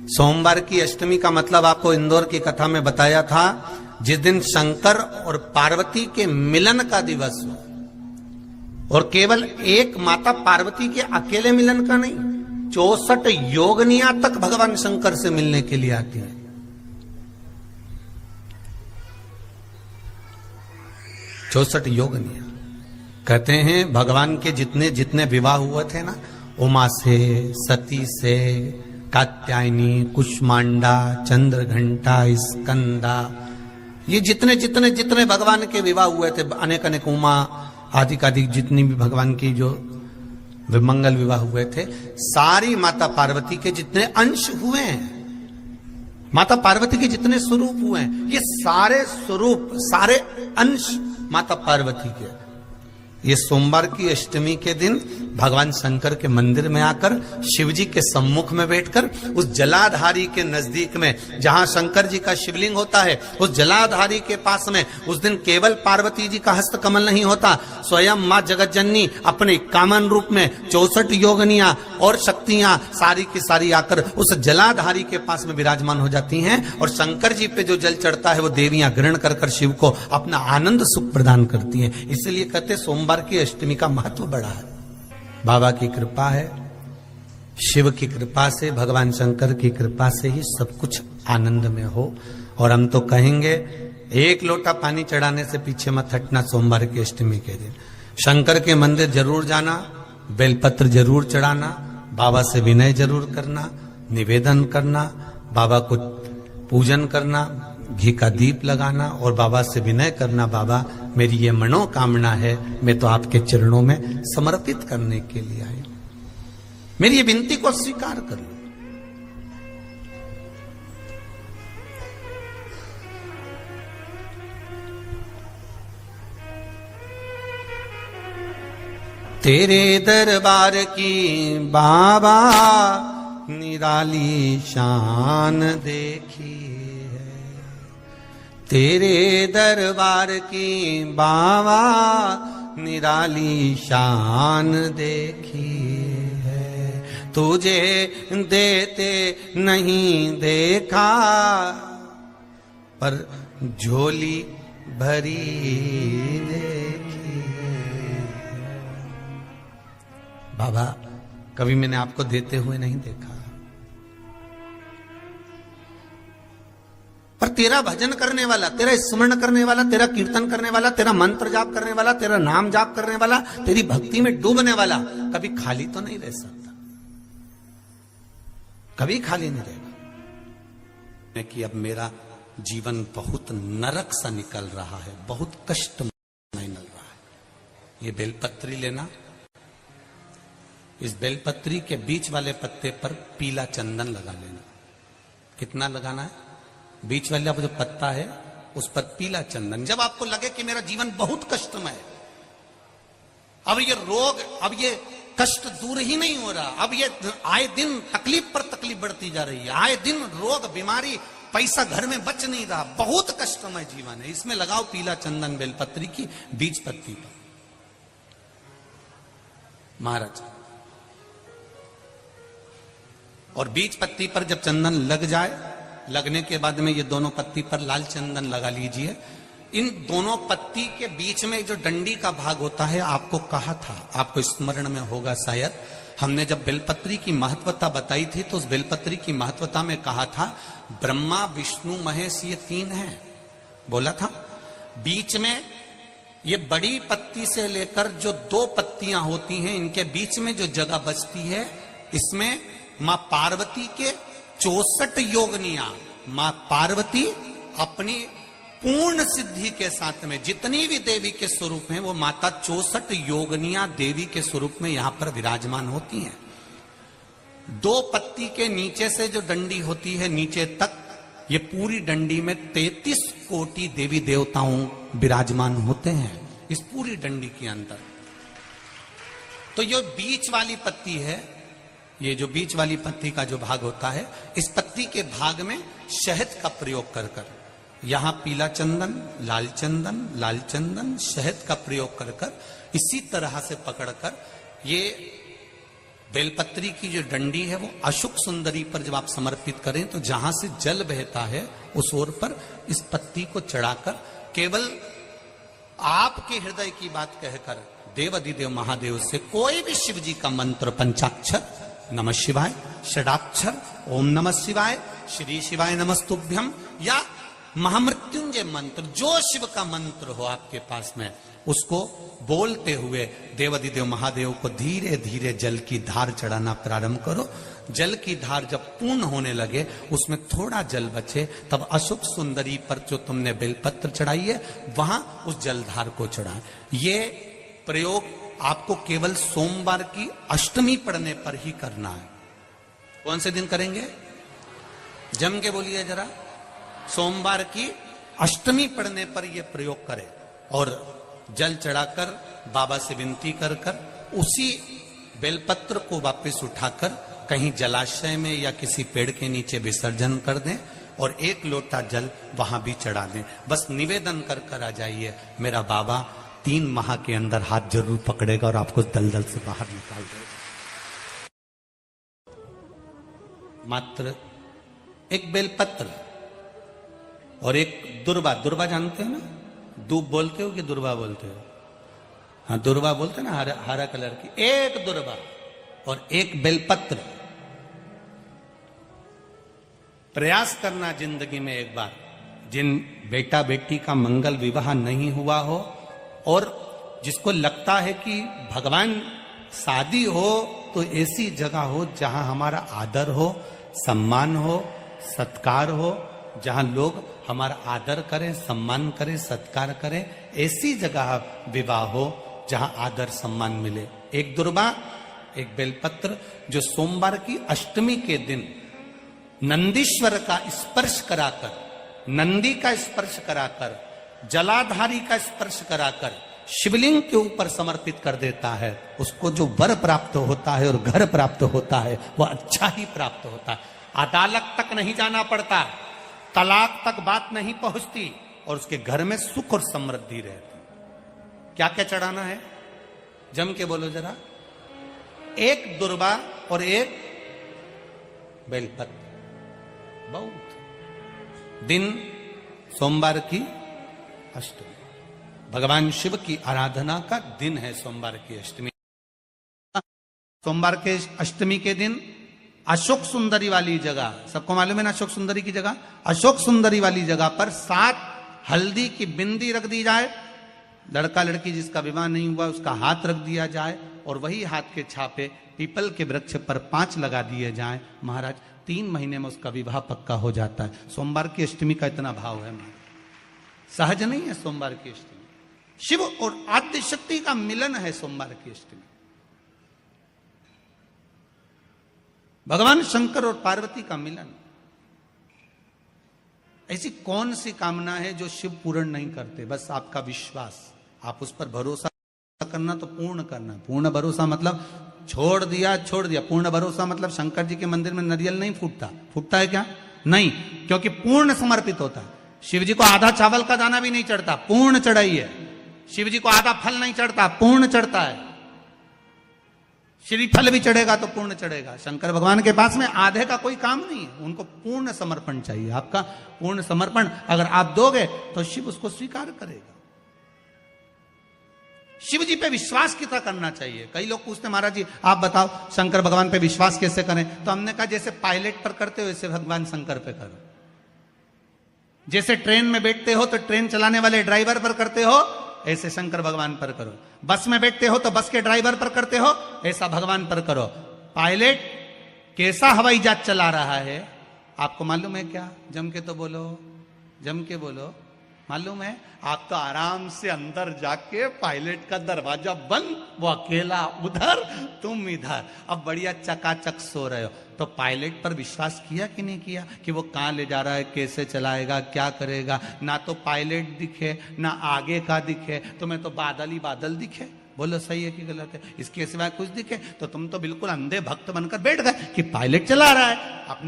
सोमवार की अष्टमी का मतलब आपको इंदौर की कथा में बताया था, जिस दिन शंकर और पार्वती के मिलन का दिवस हो, और केवल एक माता पार्वती के अकेले मिलन का नहीं, 64 योगनियां तक भगवान शंकर से मिलने के लिए आती हैं। 64 योगनियां। कहते हैं भगवान के जितने जितने विवाह हुए थे ना, उमा से, सती से, कात्यायनी, कुष्मांडा, चंद्रघंटा, स्कंदा, ये जितने जितने जितने भगवान के विवाह हुए थे, अनेक अनेक उमा आदि जितनी भी भगवान की जो विमंगल विवाह हुए थे, सारी माता पार्वती के जितने अंश हुए हैं, माता पार्वती के जितने स्वरूप हुए हैं, ये सारे स्वरूप, सारे अंश माता पार्वती के। ये सोमवार की अष्टमी के दिन भगवान शंकर के मंदिर में आकर शिव जी के सम्मुख में बैठकर उस जलाधारी के नजदीक में, जहां शंकर जी का शिवलिंग होता है, उस जलाधारी के पास में उस दिन केवल पार्वती जी का हस्त कमल नहीं होता, स्वयं मां जगत जननी अपने कामन रूप में 64 योगनियां और शक्तियां सारी की सारी आकर उस जलाधारी के पास में विराजमान हो जाती हैं, और शंकर जी पे जो जल चढ़ता है वो देवियां ग्रहण कर कर शिव को अपना आनंद सुख प्रदान करती हैं। इसलिए कहते सोमवार की अष्टमी का महत्व बड़ा है। बाबा की कृपा है, शिव की कृपा से, भगवान शंकर की कृपा से ही सब कुछ आनंद में हो। और हम तो कहेंगे एक लोटा पानी चढ़ाने से पीछे मत हटना। सोमवार की अष्टमी के दिन शंकर के मंदिर जरूर जाना, बेलपत्र जरूर चढ़ाना, बाबा से विनय जरूर करना, निवेदन करना, बाबा को पूजन करना, घी का दीप लगाना और बाबा से विनय करना, बाबा मेरी ये मनोकामना है, मैं तो आपके चरणों में समर्पित करने के लिए आई, मेरी ये विनती को स्वीकार कर लो। तेरे दरबार की बाबा निराली शान देखी, तेरे दरबार की बाबा निराली शान देखी है, तुझे देते नहीं देखा पर झोली भरी देखी है। बाबा कभी मैंने आपको देते हुए नहीं देखा, पर तेरा भजन करने वाला, तेरा स्मरण करने वाला, तेरा कीर्तन करने वाला, तेरा मंत्र जाप करने वाला, तेरा नाम जाप करने वाला, तेरी भक्ति में डूबने वाला कभी खाली तो नहीं रह सकता, कभी खाली नहीं रहेगा। कि अब मेरा जीवन बहुत नरक सा निकल रहा है, बहुत कष्ट निकल रहा है। ये बेलपत्री लेना, इस बेलपत्री के बीच वाले पत्ते पर पीला चंदन लगा लेना। कितना लगाना है? बीच वाला जो पत्ता है उस पर पीला चंदन। जब आपको लगे कि मेरा जीवन बहुत कष्टमय है, अब ये रोग, अब ये कष्ट दूर ही नहीं हो रहा, अब ये आए दिन तकलीफ पर तकलीफ बढ़ती जा रही है, आए दिन रोग, बीमारी, पैसा घर में बच नहीं रहा, बहुत कष्टमय जीवन है, इसमें लगाओ पीला चंदन बेलपत्री की बीज पत्ती पर। महाराज, और बीज पत्ती पर जब चंदन लग जाए, लगने के बाद में ये दोनों पत्ती पर लाल चंदन लगा लीजिए। इन दोनों पत्ती के बीच में जो डंडी का भाग होता है, आपको कहा था, आपको स्मरण में होगा शायद, हमने जब बेलपत्री की महत्वता बताई थी तो उस बेलपत्री की महत्वता में कहा था ब्रह्मा विष्णु महेश ये 3 हैं, बोला था। बीच में ये बड़ी पत्ती से लेकर जो 2 पत्तियां होती हैं, इनके बीच में जो जगह बचती है, इसमें मां पार्वती के 64 योगनियां, मां पार्वती अपनी पूर्ण सिद्धि के साथ में जितनी भी देवी के स्वरूप हैं, वो माता 64 योगनियां देवी के स्वरूप में यहां पर विराजमान होती हैं। 2 पत्ती के नीचे से जो डंडी होती है नीचे तक, ये पूरी डंडी में 33 कोटि देवी देवताओं विराजमान होते हैं इस पूरी डंडी के अंदर। तो ये बीच वाली पत्ती है, ये जो बीच वाली पत्ती का जो भाग होता है, इस पत्ती के भाग में शहद का प्रयोग कर कर, यहां पीला चंदन, लाल चंदन, लाल चंदन, शहद का प्रयोग कर कर, इसी तरह से पकड़कर ये बेलपत्री की जो डंडी है वो अशुक सुंदरी पर जब आप समर्पित करें तो जहां से जल बहता है उस ओर पर इस पत्ती को चढ़ाकर केवल आपके हृदय की बात कहकर देवाधिदेव महादेव से कोई भी शिव जी का मंत्र, पंचाक्षर नमः शिवाय, षडाक्षर ओम नमः शिवाय, श्री शिवाय नमस्तुभ्यम, या महामृत्युंजय मंत्र, जो शिव का मंत्र हो आपके पास में, उसको बोलते हुए देवाधिदेव महादेव को धीरे धीरे जल की धार चढ़ाना प्रारंभ करो। जल की धार जब पूर्ण होने लगे, उसमें थोड़ा जल बचे, तब अशुक सुंदरी पर जो तुमने बेलपत्र चढ़ाई है वहां उस जलधार को चढ़ाए। ये प्रयोग आपको केवल सोमवार की अष्टमी पढ़ने पर ही करना है। कौन से दिन करेंगे? जम के बोलिए जरा। सोमवार की अष्टमी पढ़ने पर यह प्रयोग करें और जल चढ़ाकर बाबा से विनती कर कर उसी बेलपत्र को वापस उठाकर कहीं जलाशय में या किसी पेड़ के नीचे विसर्जन कर दें और एक लोटा जल वहां भी चढ़ा दें। बस निवेदन कर कर आ जाइए, मेरा बाबा 3 माह के अंदर हाथ जरूर पकड़ेगा और आपको दलदल से बाहर निकाल देगा। मात्र एक बेलपत्र और एक दुर्वा। दुर्वा जानते हो ना? दूब बोलते हो कि दुर्वा बोलते हो? हाँ, दुर्वा बोलते ना, हरा कलर की। एक दुर्वा और एक बेलपत्र। प्रयास करना जिंदगी में एक बार, जिन बेटा बेटी का मंगल विवाह नहीं हुआ हो और जिसको लगता है कि भगवान शादी हो तो ऐसी जगह हो जहां हमारा आदर हो, सम्मान हो, सत्कार हो, जहां लोग हमारा आदर करें, सम्मान करें, सत्कार करें, ऐसी जगह विवाह हो जहां आदर सम्मान मिले। एक दुर्वा, एक बेलपत्र, जो सोमवार की अष्टमी के दिन नंदीश्वर का स्पर्श कराकर, नंदी का स्पर्श कराकर, जलाधारी का स्पर्श कराकर शिवलिंग के ऊपर समर्पित कर देता है, उसको जो वर प्राप्त होता है और घर प्राप्त होता है वह अच्छा ही प्राप्त होता है। अदालत तक नहीं जाना पड़ता, तलाक तक बात नहीं पहुंचती और उसके घर में सुख और समृद्धि रहती। क्या क्या चढ़ाना है? जम के बोलो जरा। एक दुर्वा और एक बेलपत्र। बहुत दिन सोमवार की अष्टमी, भगवान शिव की आराधना का दिन है सोमवार की अष्टमी। सोमवार के अष्टमी के दिन अशोक सुंदरी वाली जगह, सबको मालूम है ना अशोक सुंदरी की जगह? अशोक सुंदरी वाली जगह पर 7 हल्दी की बिंदी रख दी जाए। लड़का लड़की जिसका विवाह नहीं हुआ उसका हाथ रख दिया जाए और वही हाथ के छापे पीपल के वृक्ष पर 5 लगा दिए जाएं। महाराज 3 महीने में उसका विवाह पक्का हो जाता है। सोमवार की अष्टमी का इतना भाव है, सहज नहीं है सोमवार की अष्टमी। शिव और आद्य शक्ति का मिलन है सोमवार की अष्टमी। भगवान शंकर और पार्वती का मिलन। ऐसी कौन सी कामना है जो शिव पूर्ण नहीं करते? बस आपका विश्वास, आप उस पर भरोसा करना तो पूर्ण करना। पूर्ण भरोसा मतलब छोड़ दिया। पूर्ण भरोसा मतलब शंकर जी के मंदिर में नारियल नहीं फूटता। फूटता है क्या? नहीं, क्योंकि पूर्ण समर्पित होता है। शिव जी को आधा चावल का दाना भी नहीं चढ़ता, पूर्ण चढ़ाइए। शिव जी को आधा फल नहीं चढ़ता, पूर्ण चढ़ता है। श्रीफल भी चढ़ेगा तो पूर्ण चढ़ेगा। शंकर भगवान के पास में आधे का कोई काम नहीं है, उनको पूर्ण समर्पण चाहिए। आपका पूर्ण समर्पण अगर आप दोगे तो शिव उसको स्वीकार करेगा। शिव जी पे विश्वास कितना करना चाहिए? कई लोग पूछते महाराज जी आप बताओ शंकर भगवान पे विश्वास कैसे करें? तो हमने कहा जैसे पायलट पर करते हो वैसे भगवान शंकर पे करो। जैसे ट्रेन में बैठते हो तो ट्रेन चलाने वाले ड्राइवर पर करते हो, ऐसे शंकर भगवान पर करो। बस में बैठते हो तो बस के ड्राइवर पर करते हो, ऐसा भगवान पर करो। पायलट कैसा हवाई जहाज चला रहा है आपको मालूम है क्या? जम के तो बोलो, जम के बोलो। मालूम है? आप तो आराम से अंदर जाके पायलट का दरवाजा बंद, वो अकेला उधर, तुम इधर, अब बढ़िया चकाचक सो रहे हो। तो पायलट पर विश्वास किया कि नहीं किया कि वो कहां ले जा रहा है, कैसे चलाएगा, क्या करेगा? ना तो पायलट दिखे ना आगे का दिखे, तुम्हें तो बादल ही बादल दिखे। बोलो सही है कि गलत है? इसके सिवाय कुछ दिखे तो तुम तो बिल्कुल अंधे भक्त बनकर बैठ गए कि पायलट चला रहा है। आपने